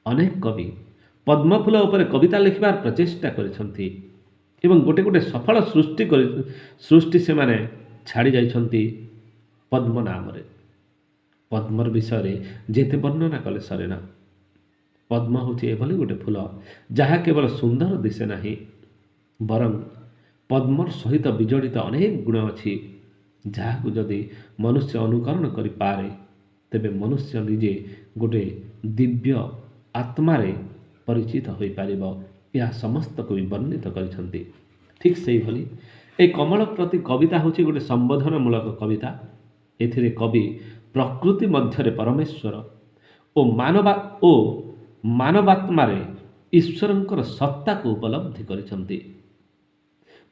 ଅନେକ କବି ପଦ୍ମଫୁଲ ଉପରେ କବିତା ଲେଖିବାର ପ୍ରଚେଷ୍ଟା କରିଛନ୍ତି ଏବଂ ଗୋଟେ ଗୋଟେ ସଫଳ ସୃଷ୍ଟି ସେମାନେ ଛାଡ଼ି ଯାଇଛନ୍ତି ପଦ୍ମ ନାମରେ। ପଦ୍ମର ବିଷୟରେ ଯେତେ ବର୍ଣ୍ଣନା କଲେ ସରେ ନା। ପଦ୍ମ ହେଉଛି ଏଭଳି ଗୋଟେ ଫୁଲ ଯାହା କେବଳ ସୁନ୍ଦର ଦିଶେ ନାହିଁ, ବରଂ ପଦ୍ମର ସହିତ ବିଜଡ଼ିତ ଅନେକ ଗୁଣ ଅଛି, ଯାହାକୁ ଯଦି ମନୁଷ୍ୟ ଅନୁକରଣ କରିପାରେ ତେବେ ମନୁଷ୍ୟ ନିଜେ ଗୋଟେ ଦିବ୍ୟ ଆତ୍ମାରେ ପରିଚିତ ହୋଇପାରିବ। ଏହା ସମସ୍ତ କବି ବର୍ଣ୍ଣିତ କରିଛନ୍ତି। ଠିକ୍ ସେହିଭଳି ଏହି କମଳ ପ୍ରତି କବିତା ହେଉଛି ଗୋଟେ ସମ୍ବୋଧନମୂଳକ କବିତା। ଏଥିରେ କବି ପ୍ରକୃତି ମଧ୍ୟରେ ପରମେଶ୍ୱର ଓ ମାନବାତ୍ମାରେ ଈଶ୍ୱରଙ୍କର ସତ୍ତାକୁ ଉପଲବ୍ଧି କରିଛନ୍ତି।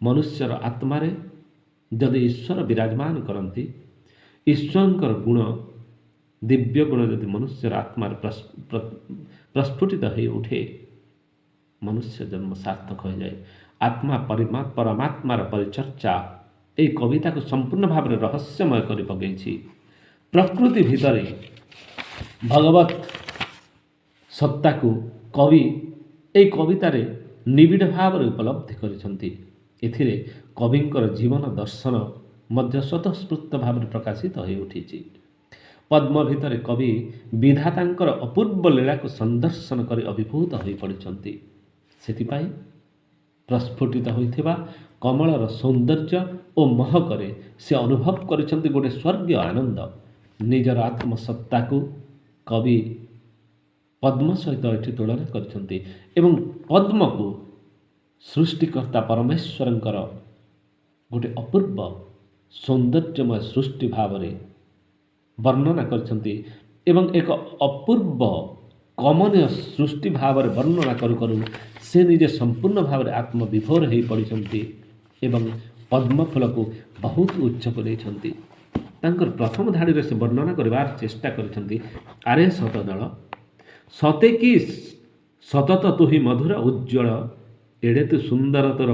ମନୁଷ୍ୟର ଆତ୍ମାରେ ଯଦି ଈଶ୍ୱର ବିରାଜମାନ କରନ୍ତି, ଈଶ୍ୱରଙ୍କର ଗୁଣ ଦିବ୍ୟ ଗୁଣ ଯଦି ମନୁଷ୍ୟର ଆତ୍ମାରେ ପ୍ରସ୍ଫୁଟିତ ହୋଇ ଉଠେ, ମନୁଷ୍ୟ ଜନ୍ମ ସାର୍ଥକ ହୋଇଯାଏ। ଆତ୍ମା ପରମାତ୍ମାର ପରିଚର୍ଚ୍ଚା ଏହି କବିତାକୁ ସମ୍ପୂର୍ଣ୍ଣ ଭାବରେ ରହସ୍ୟମୟ କରି ପକାଇଛି। ପ୍ରକୃତି ଭିତରେ ଭଗବତ ସତ୍ତାକୁ କବି ଏହି କବିତାରେ ନିବିଡ଼ ଭାବରେ ଉପଲବ୍ଧି କରିଛନ୍ତି। ଏଥିରେ କବିଙ୍କର ଜୀବନ ଦର୍ଶନ ମଧ୍ୟ ସ୍ୱତଃସ୍ଫୂର୍ତ୍ତ ଭାବରେ ପ୍ରକାଶିତ ହୋଇ ଉଠିଛି। ପଦ୍ମ ଭିତରେ କବି ବିଧାତାଙ୍କର ଅପୂର୍ବ ଲୀଳାକୁ ସନ୍ଦର୍ଶନ କରି ଅଭିଭୂତ ହୋଇପଡ଼ିଛନ୍ତି। ସେଥିପାଇଁ ପ୍ରସ୍ଫୁଟିତ ହୋଇଥିବା କମଳର ସୌନ୍ଦର୍ଯ୍ୟ ଓ ମହକରେ ସେ ଅନୁଭବ କରିଛନ୍ତି ଗୋଟେ ସ୍ୱର୍ଗୀୟ ଆନନ୍ଦ। ନିଜର ଆତ୍ମସତ୍ତାକୁ କବି ପଦ୍ମ ସହିତ ଏଠି ତୁଳନା କରିଛନ୍ତି ଏବଂ ପଦ୍ମକୁ ସୃଷ୍ଟିକର୍ତ୍ତା ପରମେଶ୍ୱରଙ୍କର ଗୋଟେ ଅପୂର୍ବ ସୌନ୍ଦର୍ଯ୍ୟମୟ ସୃଷ୍ଟି ଭାବରେ ବର୍ଣ୍ଣନା କରିଛନ୍ତି ଏବଂ ଏକ ଅପୂର୍ବ କମନୀୟ ସୃଷ୍ଟି ଭାବରେ ବର୍ଣ୍ଣନା କରୁ କରୁ ସେ ନିଜେ ସମ୍ପୂର୍ଣ୍ଣ ଭାବରେ ଆତ୍ମବିଭୋର ହୋଇପଡ଼ିଛନ୍ତି ଏବଂ ପଦ୍ମଫୁଲକୁ ବହୁତ ଉଚ୍ଚକୁ ନେଇଛନ୍ତି। ତାଙ୍କର ପ୍ରଥମ ଧାଡ଼ିରେ ସେ ବର୍ଣ୍ଣନା କରିବାର ଚେଷ୍ଟା କରିଛନ୍ତି। ଆରେ ଶତଦଳ ସତେ କି ସତତ ତୁହି ମଧୁର ଉଜ୍ଜ୍ୱଳ, ଏଡ଼େ ତୁ ସୁନ୍ଦର ତୋର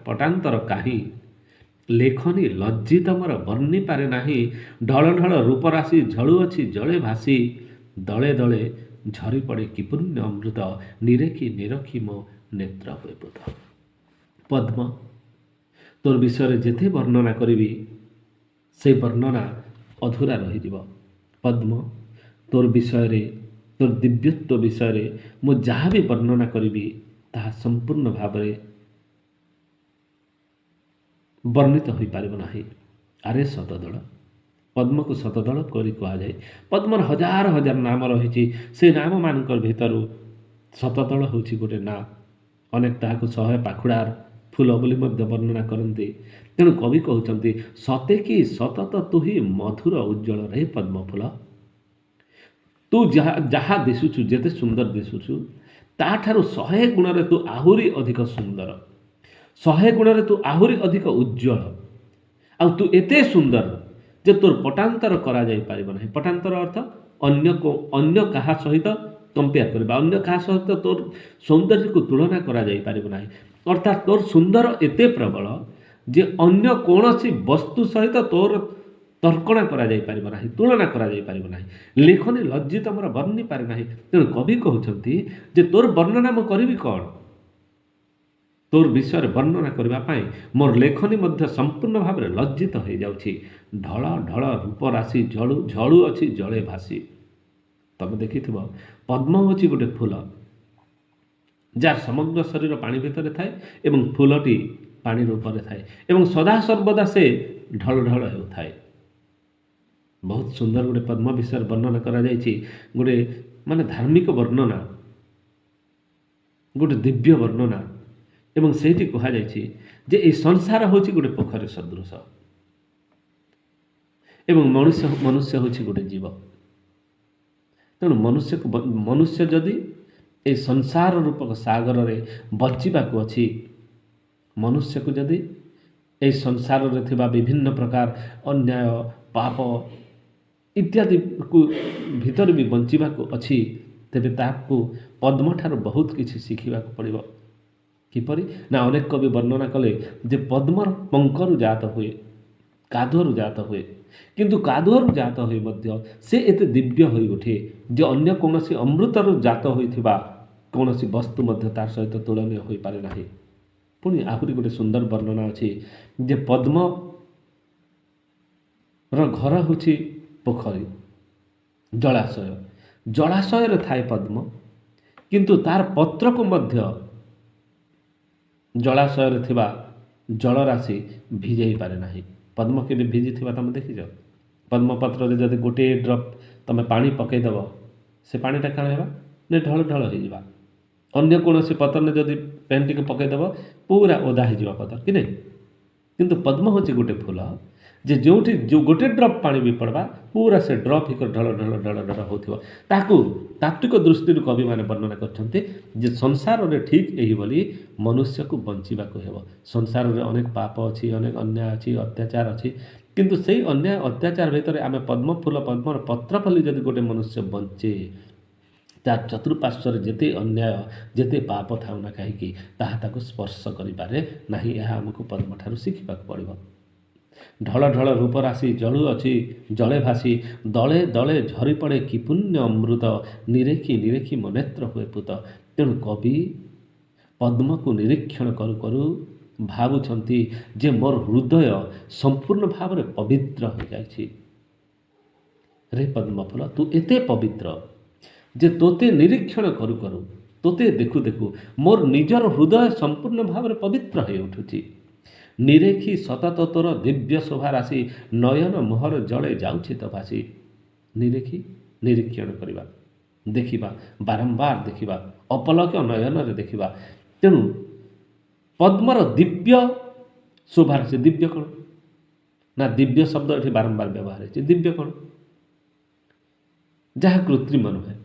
ପଟାନ୍ତର କାହିଁ, ଲେଖନି ଲଜ୍ଜିତ ମୋର ବର୍ଣ୍ଣି ପାରେ ନାହିଁ, ଢଳ ଢଳ ରୂପରାଶି ଝଳୁଅଛି ଜଳେ ଭାସି, ଦଳେ ଦଳେ ଝରି ପଡ଼େ କି ପୁଣ୍ୟ ଅମୃତ, ନିରେଖି ନିରଖି ମୋ ନେତ୍ର ହୁଏ ପୁତ। ପଦ୍ମ, ତୋର ବିଷୟରେ ଯେତେ ବର୍ଣ୍ଣନା କରିବି ସେ ବର୍ଣ୍ଣନା ଅଧୁରା ରହିଯିବ। ପଦ୍ମ, ତୋର ବିଷୟରେ, ତୋର ଦିବ୍ୟତ୍ୱ ବିଷୟରେ ମୁଁ ଯାହା ବି ବର୍ଣ୍ଣନା କରିବି ତାହା ସମ୍ପୂର୍ଣ୍ଣ ଭାବରେ ବର୍ଣ୍ଣିତ ହୋଇପାରିବ ନାହିଁ। ଆରେ ଶତଦଳ, ପଦ୍ମକୁ ଶତଦଳ କରି କୁହାଯାଏ। ପଦ୍ମର ହଜାର ହଜାର ନାମ ରହିଛି। ସେ ନାମମାନଙ୍କର ଭିତରୁ ଶତଦଳ ହେଉଛି ଗୋଟେ ନାଁ। ଅନେକ ତାହାକୁ 100 ପାଖୁଡ଼ାର ଫୁଲ ବୋଲି ମଧ୍ୟ ବର୍ଣ୍ଣନା କରନ୍ତି। ତେଣୁ କବି କହୁଛନ୍ତି, ସତେ କି ସତତ ତୁହି ମଧୁର ଉଜ୍ଜ୍ୱଳ ରେ ପଦ୍ମଫୁଲ, ତୁ ଯାହା ଦିଶୁଛୁ, ଯେତେ ସୁନ୍ଦର ଦିଶୁଛୁ, ତାଠାରୁ 100 ଗୁଣରେ ତୁ ଆହୁରି ଅଧିକ ସୁନ୍ଦର, 100 ଗୁଣରେ ତୁ ଆହୁରି ଅଧିକ ଉଜ୍ଜ୍ୱଳ। ଆଉ ତୁ ଏତେ ସୁନ୍ଦର ଯେ ତୋର ପଟାନ୍ତର କରାଯାଇପାରିବ ନାହିଁ। ପଟାନ୍ତର ଅର୍ଥ ଅନ୍ୟ କାହା ସହିତ କମ୍ପେୟାର କରିବା, ଅନ୍ୟ କାହା ସହିତ ତୋର ସୌନ୍ଦର୍ଯ୍ୟକୁ ତୁଳନା କରାଯାଇପାରିବ ନାହିଁ। ଅର୍ଥାତ୍ ତୋର ସୁନ୍ଦର ଏତେ ପ୍ରବଳ ଯେ ଅନ୍ୟ କୌଣସି ବସ୍ତୁ ସହିତ ତୋର ତର୍କଣା କରାଯାଇପାରିବ ନାହିଁ, ତୁଳନା କରାଯାଇପାରିବ ନାହିଁ। ଲେଖନି ଲଜ୍ଜିତ ମୋର ବର୍ଣ୍ଣି ପାରେ ନାହିଁ। ତେଣୁ କବି କହୁଛନ୍ତି ଯେ ତୋର ବର୍ଣ୍ଣନା ମୁଁ କରିବି କ'ଣ? ତୋର ବିଷୟରେ ବର୍ଣ୍ଣନା କରିବା ପାଇଁ ମୋର ଲେଖନୀ ମଧ୍ୟ ସମ୍ପୂର୍ଣ୍ଣ ଭାବରେ ଲଜ୍ଜିତ ହୋଇଯାଉଛି। ଢଳ ଢଳ ରୂପରାଶି ଝଳୁଅଛି ଜଳେ ଭାସି। ତମେ ଦେଖିଥିବ, ପଦ୍ମ ହେଉଛି ଗୋଟେ ଫୁଲ ଯାହାର ସମଗ୍ର ଶରୀର ପାଣି ଭିତରେ ଥାଏ ଏବଂ ଫୁଲଟି ପାଣିର ଉପରେ ଥାଏ ଏବଂ ସଦାସର୍ବଦା ସେ ଢଳ ଢଳ ହେଉଥାଏ। ବହୁତ ସୁନ୍ଦର ଗୋଟେ ପଦ୍ମ ବିଷୟରେ ବର୍ଣ୍ଣନା କରାଯାଇଛି। ଗୋଟେ ଧାର୍ମିକ ବର୍ଣ୍ଣନା, ଗୋଟେ ଦିବ୍ୟ ବର୍ଣ୍ଣନା। ଏବଂ ସେଇଠି କୁହାଯାଇଛି ଯେ ଏହି ସଂସାର ହେଉଛି ଗୋଟେ ପୋଖରୀ ସଦୃଶ ଏବଂ ମନୁଷ୍ୟ ହେଉଛି ଗୋଟେ ଜୀବ। ତେଣୁ ମନୁଷ୍ୟ ଯଦି ଏହି ସଂସାର ରୂପକ ସାଗରରେ ବଞ୍ଚିବାକୁ ଅଛି, ମନୁଷ୍ୟକୁ ଯଦି ଏହି ସଂସାରରେ ଥିବା ବିଭିନ୍ନ ପ୍ରକାର ଅନ୍ୟାୟ, ପାପ ଇତ୍ୟାଦିକୁ ଭିତରେ ବି ବଞ୍ଚିବାକୁ ଅଛି, ତେବେ ତାହାକୁ ପଦ୍ମଠାରୁ ବହୁତ କିଛି ଶିଖିବାକୁ ପଡ଼ିବ। କିପରି ନା, ଅନେକ କବି ବର୍ଣ୍ଣନା କଲେ ଯେ ପଦ୍ମର ପଙ୍କରୁ ଜାତ ହୁଏ, କାଦୁଅରୁ ଜାତ ହୁଏ। କିନ୍ତୁ କାଦୁଅରୁ ଜାତ ହୋଇ ମଧ୍ୟ ସେ ଏତେ ଦିବ୍ୟ ହୋଇ ଉଠେ ଯେ ଅନ୍ୟ କୌଣସି ଅମୃତରୁ ଜାତ ହୋଇଥିବା କୌଣସି ବସ୍ତୁ ମଧ୍ୟ ତାର ସହିତ ତୁଳନୀୟ ହୋଇପାରେ ନାହିଁ। ପୁଣି ଆହୁରି ଗୋଟେ ସୁନ୍ଦର ବର୍ଣ୍ଣନା ଅଛି ଯେ ପଦ୍ମର ଘର ହେଉଛି ପୋଖରୀ, ଜଳାଶୟ। ଜଳାଶୟରେ ଥାଏ ପଦ୍ମ, କିନ୍ତୁ ତାର ପତ୍ରକୁ ମଧ୍ୟ ଜଳାଶୟରେ ଥିବା ଜଳରାଶି ଭିଜେଇ ପାରେ ନାହିଁ। ପଦ୍ମ କେବେ ଭିଜିଥିବା ତୁମେ ଦେଖିଛ? ପଦ୍ମପତ୍ରରେ ଯଦି ଗୋଟିଏ ଡ୍ରପ୍ ତୁମେ ପାଣି ପକାଇଦେବ, ସେ ପାଣିଟା କାଣା ହେବା ନା ଢଳ ଢଳ ହେଇଯିବା। ଅନ୍ୟ କୌଣସି ପତ୍ରରେ ଯଦି ପେନ୍ ଟିକେ ପକାଇଦେବ ପୁରା ଓଦା ହେଇଯିବା ପତ୍ର କି ନାହିଁ। କିନ୍ତୁ ପଦ୍ମ ହେଉଛି ଗୋଟେ ଫୁଲ ଯେ ଯେଉଁଠି ଯେଉଁ ଗୋଟେ ଡ୍ରପ୍ ପାଣି ବି ପଡ଼ବା ପୁରା ସେ ଡ୍ରପ୍ ହେଇକି ଢଳ ଢଳ ଢଳ ଢଳ ହେଉଥିବ। ତାକୁ ତାତ୍ତ୍ୱିକ ଦୃଷ୍ଟିରୁ କବିମାନେ ବର୍ଣ୍ଣନା କରିଛନ୍ତି ଯେ ସଂସାରରେ ଠିକ୍ ଏହିଭଳି ମନୁଷ୍ୟକୁ ବଞ୍ଚିବାକୁ ହେବ। ସଂସାରରେ ଅନେକ ପାପ ଅଛି, ଅନେକ ଅନ୍ୟାୟ ଅଛି, ଅତ୍ୟାଚାର ଅଛି, କିନ୍ତୁ ସେଇ ଅନ୍ୟାୟ ଅତ୍ୟାଚାର ଭିତରେ ଆମେ ପଦ୍ମ ଫୁଲ ପଦ୍ମର ପତ୍ର ଫଲି ଯଦି ଗୋଟେ ମନୁଷ୍ୟ ବଞ୍ଚେ, ତାର ଚତୁଃପାର୍ଶ୍ୱରେ ଯେତେ ଅନ୍ୟାୟ ଯେତେ ପାପ ଥାଉ ନା କାହିଁକି ତାହା ତାକୁ ସ୍ପର୍ଶ କରିପାରେ ନାହିଁ। ଏହା ଆମକୁ ପଦ୍ମଠାରୁ ଶିଖିବାକୁ ପଡ଼ିବ। ଢଳ ଢଳ ରୂପରାଶି ଜଳୁଅଛି ଜଳେ ଭାସି, ଦଳେ ଦଳେ ଝରି ପଡ଼େ କି ପୁଣ୍ୟ ଅମୃତ, ନିରେଖି ନିରେଖି ମୋ ନେତ୍ର ହୁଏ ପୂତ। ତେଣୁ କବି ପଦ୍ମକୁ ନିରୀକ୍ଷଣ କରୁ କରୁ ଭାବୁଛନ୍ତି ଯେ ମୋର ହୃଦୟ ସମ୍ପୂର୍ଣ୍ଣ ଭାବରେ ପବିତ୍ର ହୋଇଯାଇଛି। ରେ ପଦ୍ମଫୁଲ, ତୁ ଏତେ ପବିତ୍ର ଯେ ତୋତେ ନିରୀକ୍ଷଣ କରୁ କରୁ, ତୋତେ ଦେଖୁ ଦେଖୁ ମୋର ନିଜର ହୃଦୟ ସମ୍ପୂର୍ଣ୍ଣ ଭାବରେ ପବିତ୍ର ହୋଇ ଉଠୁଛି। ନିରେଖି ସତତ ତୋର ଦିବ୍ୟ ଶୋଭା ରାଶି, ନୟନ ମୋହର ଜଳେ ଯାଉଛି ତ ଭାସି। ନିରେଖି ନିରୀକ୍ଷଣ କରିବା, ଦେଖିବା, ବାରମ୍ବାର ଦେଖିବା, ଅପଲକ ନୟନରେ ଦେଖିବା। ତେଣୁ ପଦ୍ମର ଦିବ୍ୟ ଶୋଭା ରାଶି, ଦିବ୍ୟ କ'ଣ ନା ଦିବ୍ୟ ଶବ୍ଦ ଏଠି ବାରମ୍ବାର ବ୍ୟବହାର ହେଇଛି। ଦିବ୍ୟ କ'ଣ? ଯାହା କୃତ୍ରିମ ନୁହେଁ।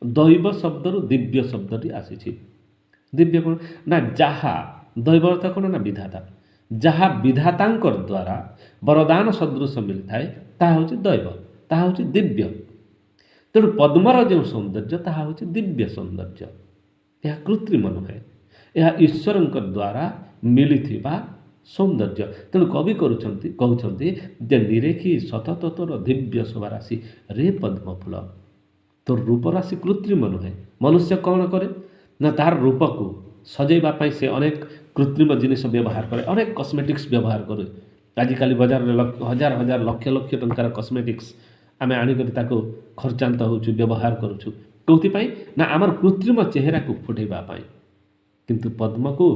ଦୈବ ଶବ୍ଦରୁ ଦିବ୍ୟ ଶବ୍ଦଟି ଆସିଛି। ଦିବ୍ୟ କ'ଣ ନା ଯାହା, ଦୈବ ଅର୍ଥ କ'ଣ ନା ବିଧାତା, ଯାହା ବିଧାତାଙ୍କ ଦ୍ୱାରା ବରଦାନ ସଦୃଶ ମିଳିଥାଏ ତାହା ହେଉଛି ଦୈବ, ତାହା ହେଉଛି ଦିବ୍ୟ। ତେଣୁ ପଦ୍ମର ଯେଉଁ ସୌନ୍ଦର୍ଯ୍ୟ ତାହା ହେଉଛି ଦିବ୍ୟ ସୌନ୍ଦର୍ଯ୍ୟ, ଏହା କୃତ୍ରିମ ନୁହେଁ, ଏହା ଈଶ୍ୱରଙ୍କ ଦ୍ୱାରା ମିଳିଥିବା ସୌନ୍ଦର୍ଯ୍ୟ। ତେଣୁ କବି କହୁଛନ୍ତି ଯେ ନିରେଖି ସତତ ତୋର ଦିବ୍ୟ ଶୋଭା ରାଶି, ରେ ପଦ୍ମଫୁଲ, ତୋର ରୂପରାଶି କୃତ୍ରିମ ନୁହେଁ। ମନୁଷ୍ୟ କ'ଣ କରେ ନା ତାର ରୂପକୁ ସଜେଇବା ପାଇଁ ସେ ଅନେକ କୃତ୍ରିମ ଜିନିଷ ବ୍ୟବହାର କରେ, ଅନେକ କସ୍ମେଟିକ୍ସ ବ୍ୟବହାର କରେ। ଆଜିକାଲି ବଜାରରେ ହଜାର ହଜାର ଲକ୍ଷ ଲକ୍ଷ ଟଙ୍କାର କସ୍ମେଟିକ୍ସ ଆମେ ଆଣିକରି ତାକୁ ଖର୍ଚ୍ଚାନ୍ତ ହେଉଛୁ, ବ୍ୟବହାର କରୁଛୁ। କେଉଁଥିପାଇଁ ନା ଆମର କୃତ୍ରିମ ଚେହେରାକୁ ଫୁଟେଇବା ପାଇଁ। କିନ୍ତୁ ପଦ୍ମକୁ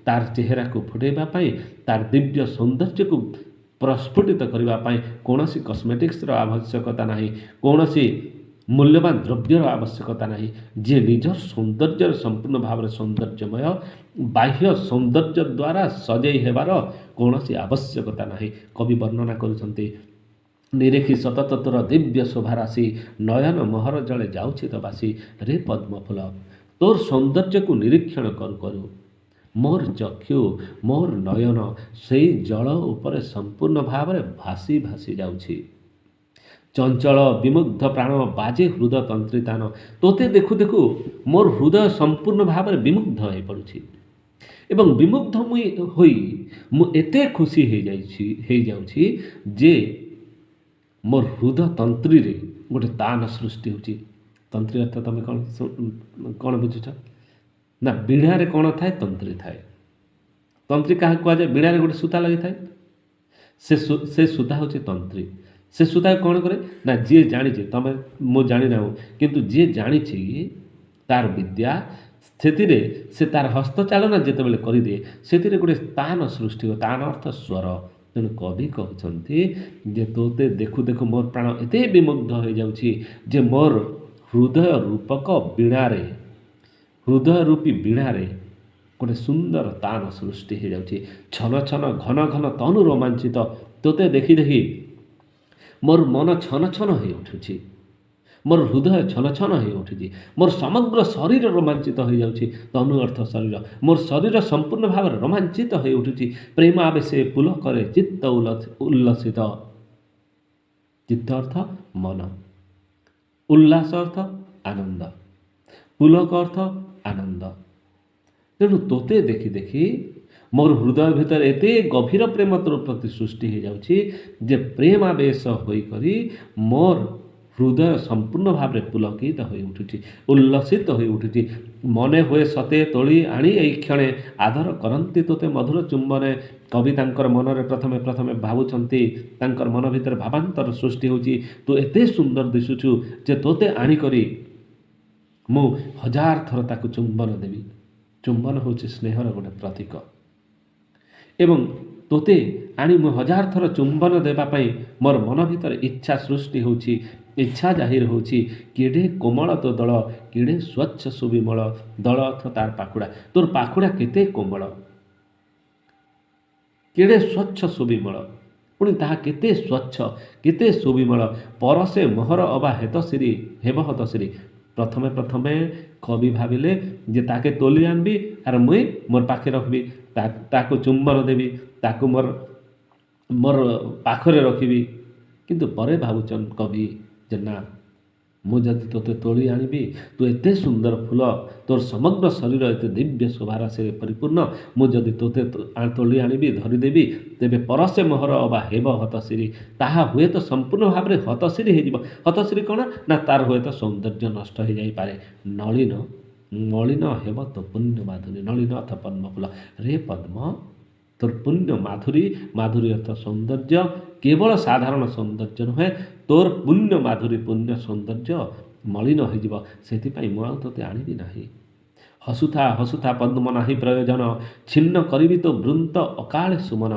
ତାର ଚେହେରାକୁ ଫୁଟେଇବା ପାଇଁ, ତାର ଦିବ୍ୟ ସୌନ୍ଦର୍ଯ୍ୟକୁ ପ୍ରସ୍ଫୁଟିତ କରିବା ପାଇଁ କୌଣସି କସ୍ମେଟିକ୍ସର ଆବଶ୍ୟକତା ନାହିଁ, କୌଣସି ମୂଲ୍ୟବାନ ଦ୍ରବ୍ୟର ଆବଶ୍ୟକତା ନାହିଁ। ଯିଏ ନିଜର ସୌନ୍ଦର୍ଯ୍ୟରେ ସମ୍ପୂର୍ଣ୍ଣ ଭାବରେ ସୌନ୍ଦର୍ଯ୍ୟମୟ, ବାହ୍ୟ ସୌନ୍ଦର୍ଯ୍ୟ ଦ୍ୱାରା ସଜେଇ ହେବାର କୌଣସି ଆବଶ୍ୟକତା ନାହିଁ। କବି ବର୍ଣ୍ଣନା କରୁଛନ୍ତି ନିରେଖି ସତତ ତୋର ଦିବ୍ୟ ଶୋଭା ରାଶି, ନୟନ ମୋହର ଜଳେ ଯାଉଛି ତ ଭାସି। ରେ ପଦ୍ମଫୁଲ, ତୋର ସୌନ୍ଦର୍ଯ୍ୟକୁ ନିରୀକ୍ଷଣ କରୁ କରୁ ମୋର ଚକ୍ଷୁ, ମୋର ନୟନ ସେଇ ଜଳ ଉପରେ ସମ୍ପୂର୍ଣ୍ଣ ଭାବରେ ଭାସି ଭାସି ଯାଉଛି। ଚଞ୍ଚଳ ବିମୁଗ୍ଧ ପ୍ରାଣ ବାଜେ ହୃଦ ତନ୍ତ୍ରିତାନ, ତୋତେ ଦେଖୁ ଦେଖୁ ମୋର ହୃଦୟ ସମ୍ପୂର୍ଣ୍ଣ ଭାବରେ ବିମୁଗ୍ଧ ହୋଇପଡ଼ୁଛି। ଏବଂ ବିମୁଗ୍ଧ ହୋଇ ମୁଁ ଏତେ ଖୁସି ହେଇଯାଉଛି ଯେ ମୋର ହୃଦ ତନ୍ତ୍ରୀରେ ଗୋଟେ ତାନ ସୃଷ୍ଟି ହେଉଛି। ତନ୍ତ୍ରୀ ଅର୍ଥ ତୁମେ କ'ଣ ବୁଝୁଛ ନା ବୀଣାରେ କ'ଣ ଥାଏ? ତନ୍ତ୍ରୀ ଥାଏ। ତନ୍ତ୍ରୀ କାହାକୁ କୁହାଯାଏ? ବୀଣାରେ ଗୋଟେ ସୂତା ଲାଗିଥାଏ, ସେ ସୂତା ହେଉଛି ତନ୍ତ୍ରୀ। ସେ ସୂତାକୁ କ'ଣ କରେ ନା ଯିଏ ଜାଣିଛି, ତମେ ମୁଁ ଜାଣିନାହୁଁ, କିନ୍ତୁ ଯିଏ ଜାଣିଛି ତାର ବିଦ୍ୟା, ସେଥିରେ ସେ ତାର ହସ୍ତଚାଳନା ଯେତେବେଳେ କରିଦିଏ ସେଥିରେ ଗୋଟେ ତାନ ସୃଷ୍ଟି ହୁଏ। ତାନ ଅର୍ଥ ସ୍ୱର। ତେଣୁ କବି କହୁଛନ୍ତି ଯେ ତୋତେ ଦେଖୁ ଦେଖୁ ମୋର ପ୍ରାଣ ଏତେ ବିମୁଗ୍ଧ ହୋଇଯାଉଛି ଯେ ମୋର ହୃଦୟ ରୂପକ ବୀଣାରେ, ହୃଦୟ ରୂପୀ ବୀଣାରେ ଗୋଟେ ସୁନ୍ଦର ତାନ ସୃଷ୍ଟି ହୋଇଯାଉଛି। ଛନ ଛନ ଘନ ଘନ ତନୁ ରୋମାଞ୍ଚିତ, ତୋତେ ଦେଖି ଦେଖି ମୋର ମନ ଛନ ଛନ ହୋଇ ଉଠୁଛି, ମୋର ହୃଦୟ ଛନ ଛନ ହୋଇ ଉଠୁଛି, ମୋର ସମଗ୍ର ଶରୀର ରୋମାଞ୍ଚିତ ହୋଇଯାଉଛି। ତନୁ ଅର୍ଥ ଶରୀର, ମୋର ଶରୀର ସମ୍ପୂର୍ଣ୍ଣ ଭାବରେ ରୋମାଞ୍ଚିତ ହୋଇ ଉଠୁଛି। ପ୍ରେମ ଆବେଶେ ପୁଲକରେ ଚିତ୍ତ ଉଲ୍ଲସିତ। ଚିତ୍ତ ଅର୍ଥ ମନ, ଉଲ୍ଲାସ ଅର୍ଥ ଆନନ୍ଦ, ପୁଲକ ଅର୍ଥ ଆନନ୍ଦ। ତେଣୁ ତୋତେ ଦେଖି ଦେଖି ମୋର ହୃଦୟ ଭିତରେ ଏତେ ଗଭୀର ପ୍ରେମ ତୋର ପ୍ରତି ସୃଷ୍ଟି ହୋଇଯାଉଛି ଯେ ପ୍ରେମାବେଶ ହୋଇକରି ମୋର ହୃଦୟ ସମ୍ପୂର୍ଣ୍ଣ ଭାବରେ ପୁଲକିତ ହୋଇ ଉଠୁଛି, ଉଲ୍ଲସିତ ହୋଇ ଉଠୁଛି। ମନେ ହୁଏ ସତେ ତୋଳି ଆଣି ଏଇ କ୍ଷଣେ ଆଦର କରନ୍ତି ତୋତେ ମଧୁର ଚୁମ୍ବନେ। କବି ତାଙ୍କର ମନରେ ପ୍ରଥମେ ପ୍ରଥମେ ଭାବୁଛନ୍ତି, ତାଙ୍କର ମନ ଭିତରେ ଭାବାନ୍ତର ସୃଷ୍ଟି ହେଉଛି। ତୁ ଏତେ ସୁନ୍ଦର ଦିଶୁଛୁ ଯେ ତୋତେ ଆଣିକରି ମୁଁ ହଜାର ଥର ତାକୁ ଚୁମ୍ବନ ଦେବି। ଚୁମ୍ବନ ହେଉଛି ସ୍ନେହର ଗୋଟେ ପ୍ରତୀକ ଏବଂ ତୋତେ ଆଣି ମୁଁ ହଜାର ଥର ଚୁମ୍ବନ ଦେବା ପାଇଁ ମୋର ମନ ଭିତରେ ଇଚ୍ଛା ସୃଷ୍ଟି ହେଉଛି, ଇଚ୍ଛା ଜାହିର ହେଉଛି। କେଡ଼େ କୋମଳ ତୋ ଦଳ, କେଡ଼େ ସ୍ୱଚ୍ଛ ସୁବିମଳ ଦଳ ଅର୍ଥ ତାର ପାଖୁଡ଼ା। ତୋର ପାଖୁଡ଼ା କେତେ କୋମଳ, କେଡ଼େ ସ୍ୱଚ୍ଛ ସୁବିମଳ, ପୁଣି ତାହା କେତେ ସ୍ୱଚ୍ଛ, କେତେ ସୁବିମଳ। ପରସେ ମୋହର ଅବା ହେତଶ୍ରୀ ହେବ ହତଶ୍ରୀ। ପ୍ରଥମେ ପ୍ରଥମେ କବି ଭାବିଲେ ଯେ ତାକେ ତୋଲି ଆଣିବି ଆର୍ ମୁଇଁ ମୋର୍ ପାଖେ ରଖିବି, ତାକୁ ଚୁମ୍ବନ ଦେବି, ତାକୁ ମୋର ପାଖରେ ରଖିବି। କିନ୍ତୁ ପରେ ଭାବୁଛନ୍ କବି ଯେ ନା, ମୁଁ ଯଦି ତୋତେ ତୋଳି ଆଣିବି, ତୁ ଏତେ ସୁନ୍ଦର ଫୁଲ, ତୋର ସମଗ୍ର ଶରୀର ଏତେ ଦିବ୍ୟ ଶୋଭାରାଶିରେ ପରିପୂର୍ଣ୍ଣ, ମୁଁ ଯଦି ତୋତେ ତୋଳି ଆଣିବି, ଧରିଦେବି, ତେବେ ପରସେ ମୋହର ଅବା ହେବ ହତଶ୍ରୀ। ତାହା ହୁଏତ ସମ୍ପୂର୍ଣ୍ଣ ଭାବରେ ହତଶ୍ରୀ ହେଇଯିବ। ହତଶ୍ରୀ କ'ଣ ନା, ତାର ହୁଏତ ସୌନ୍ଦର୍ଯ୍ୟ ନଷ୍ଟ ହୋଇଯାଇପାରେ। ନଳିନ ମଳିନ ହେବ ତୋ ପୁଣ୍ୟ ମାଧୁରୀ। ନଳିନ ଅର୍ଥ ପଦ୍ମଫୁଲ। ରେ ପଦ୍ମ, ତୋର ପୁଣ୍ୟ ମାଧୁରୀ, ମାଧୁରୀ ଅର୍ଥ ସୌନ୍ଦର୍ଯ୍ୟ, କେବଳ ସାଧାରଣ ସୌନ୍ଦର୍ଯ୍ୟ ନୁହେଁ, ତୋର ପୁଣ୍ୟ ମାଧୁରୀ, ପୁଣ୍ୟ ସୌନ୍ଦର୍ଯ୍ୟ ମଳିନ ହୋଇଯିବ। ସେଥିପାଇଁ ମୁଁ ଆଉ ତୋତେ ଆଣିବି ନାହିଁ। ହସୁଥା ହସୁଥା ପଦ୍ମ ନାହିଁ ପ୍ରୟୋଜନ, ଛିନ୍ନ କରିବି ତୋ ବୃନ୍ତ ଅକାଳେ ସୁମନ।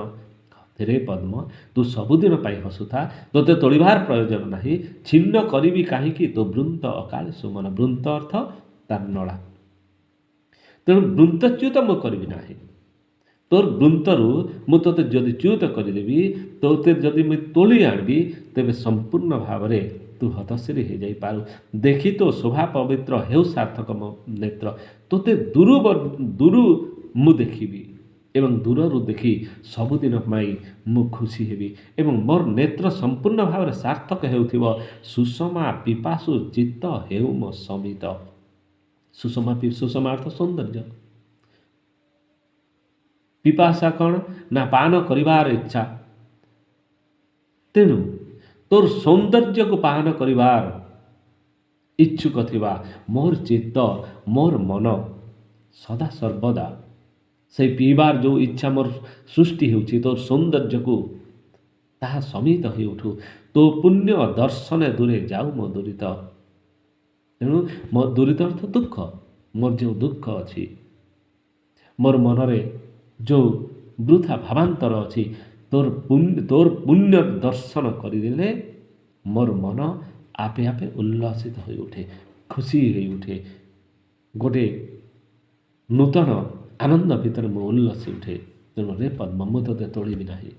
ରେ ପଦ୍ମ, ତୁ ସବୁଦିନ ପାଇଁ ହସୁଥା, ତୋତେ ତୋଳିବାର ପ୍ରୟୋଜନ ନାହିଁ। ଛିନ୍ନ କରିବି କାହିଁକି ତୋ ବୃନ୍ତ ଅକାଳେ ସୁମନ। ବୃନ୍ତ ଅର୍ଥ ତାର ନଳା। ତେଣୁ ବୃନ୍ତଚ୍ୟୁତ ମୁଁ କରିବି ନାହିଁ। ତୋର ବୃନ୍ତରୁ ମୁଁ ତୋତେ ଯଦି ଚ୍ୟୁତ କରିଦେବି, ତୋତେ ଯଦି ମୁଁ ତୋଳି ଆଣିବି, ତେବେ ସମ୍ପୂର୍ଣ୍ଣ ଭାବରେ ତୁ ହତଶ୍ରୀ ହୋଇଯାଇପାରୁ। ଦେଖି ତୋ ଶୋଭା ପବିତ୍ର ହେଉ ସାର୍ଥକ ମୋ ନେତ୍ର। ତୋତେ ଦୂରୁ ମୁଁ ଦେଖିବି ଏବଂ ଦୂରରୁ ଦେଖି ସବୁଦିନ ପାଇଁ ମୁଁ ଖୁସି ହେବି ଏବଂ ମୋର ନେତ୍ର ସମ୍ପୂର୍ଣ୍ଣ ଭାବରେ ସାର୍ଥକ ହେଉଥିବ। ସୁଷମା ପିପାସୁ ଚିତ୍ତ ହେଉ ମୋ ସମିତ। ସୁଷମା ଅର୍ଥ ସୌନ୍ଦର୍ଯ୍ୟ। ପିପାସା କ'ଣ ନା, ପାନ କରିବାର ଇଚ୍ଛା। ତେଣୁ ତୋର ସୌନ୍ଦର୍ଯ୍ୟକୁ ପାନ କରିବାର ଇଚ୍ଛୁକ ଥିବା ମୋର ଚିତ୍ତ, ମୋର ମନ ସଦା ସର୍ବଦା ସେଇ ପିଇବାର ଯେଉଁ ଇଚ୍ଛା ମୋର ସୃଷ୍ଟି ହେଉଛି ତୋର ସୌନ୍ଦର୍ଯ୍ୟକୁ, ତାହା ସମିତ ହୋଇ ଉଠୁ। ତୋ ପୁଣ୍ୟ ଦର୍ଶନେ ଦୂରେ ଯାଉ ମୋ ଦୁରିତ। ତେଣୁ ମୋ ଦୁରିତ ଅର୍ଥ ଦୁଃଖ। ମୋର ଯେଉଁ ଦୁଃଖ ଅଛି, ମୋର ମନରେ ଯେଉଁ ବୃଥା ଭାବାନ୍ତର ଅଛି, ତୋର ପୁଣ୍ୟ ଦର୍ଶନ କରିଦେଲେ ମୋର ମନ ଆପେ ଆପେ ଉଲ୍ଲସିତ ହୋଇ ଉଠେ, ଖୁସି ହୋଇ ଉଠେ। ଗୋଟେ ନୂତନ ଆନନ୍ଦ ଭିତରେ ମୁଁ ଉଲ୍ଲସି ଉଠେ। ତେଣୁ ରେ ପଦ୍ମ, ମୁଁ ତୋତେ ତୋଳିବି ନାହିଁ।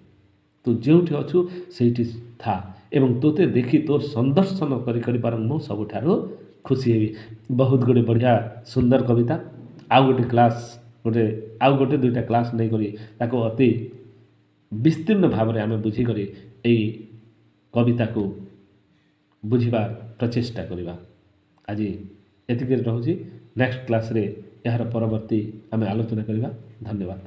ତୁ ଯେଉଁଠି ଅଛୁ ସେଇଠି ଥା ଏବଂ ତୋତେ ଦେଖି ତୋର ସନ୍ଦର୍ଶନ କରି ବରଂ ମୁଁ ସବୁଠାରୁ ଖୁସି ହେବି। ବହୁତ ଗୁଡ଼ିଏ ବଢ଼ିଆ ସୁନ୍ଦର କବିତା। ଆଉ ଗୋଟେ ଦୁଇଟା କ୍ଲାସ୍ ନେଇକରି ତାକୁ ଅତି ବିସ୍ତୀର୍ଣ୍ଣ ଭାବରେ ଆମେ ବୁଝିକରି ଏଇ କବିତାକୁ ବୁଝିବାର ପ୍ରଚେଷ୍ଟା କରିବା। ଆଜି ଏତିକିରେ ରହୁଛି। ନେକ୍ସଟ କ୍ଲାସ୍ରେ ଏହାର ପରବର୍ତ୍ତୀ ଆମେ ଆଲୋଚନା କରିବା। ଧନ୍ୟବାଦ।